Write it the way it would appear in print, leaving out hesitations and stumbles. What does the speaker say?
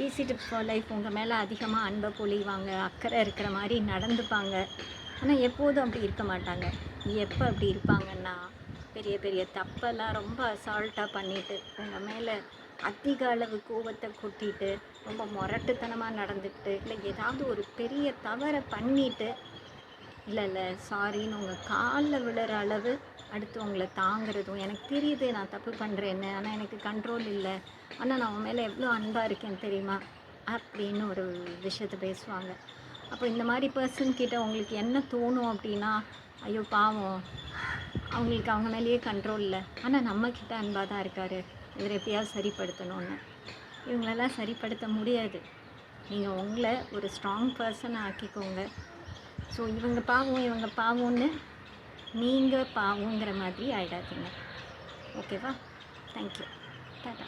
Easy tips for life உங்கள் மேலே அதிகமாக அன்பை பொழிவாங்க, அக்கறை இருக்கிற மாதிரி நடந்துப்பாங்க. ஆனால் எப்போதும் அப்படி இருக்க மாட்டாங்க. எப்போ அப்படி இருப்பாங்கன்னா, பெரிய பெரிய தப்பெல்லாம் ரொம்ப அசால்ட்டாக பண்ணிவிட்டு உங்கள் மேலே அதிக அளவு கோபத்தை கொட்டிட்டு, ரொம்ப முரட்டுத்தனமாக நடந்துக்கிட்டு, இல்லை ஏதாவது ஒரு பெரிய தவறை பண்ணிவிட்டு, இல்லை இல்லை சாரின்னு உங்கள் காலில் விழுற அளவு அடுத்தவங்கள தாங்கிறதும், எனக்கு தெரியுது நான் தப்பு பண்ணுறேன்னு, ஆனால் எனக்கு கண்ட்ரோல் இல்லை, ஆனால் நான் உன் மேலே எவ்வளோ அன்பாக இருக்கேன்னு தெரியுமா, அப்படின்னு ஒரு விஷயத்த பேசுவாங்க. அப்போ இந்த மாதிரி பர்சன் கிட்ட உங்களுக்கு என்ன தோணும் அப்படின்னா, ஐயோ பாவம், அவங்களுக்கு அவங்க மேலேயே கண்ட்ரோல் இல்லை, ஆனால் நம்மக்கிட்ட அன்பாக தான் இருக்கார், இவர் எப்படியாவது சரிப்படுத்தணும்னு. இவங்களெல்லாம் சரிப்படுத்த முடியாது. நீங்கள் உங்களை ஒரு ஸ்ட்ராங் பர்சனை ஆக்கிக்கோங்க. ஸோ இவங்க பாவம்னு நீங்கள் பாவங்கிற மாதிரி ஆகிடாதீங்க. ஓகேவா? தேங்க்யூ. டாடா.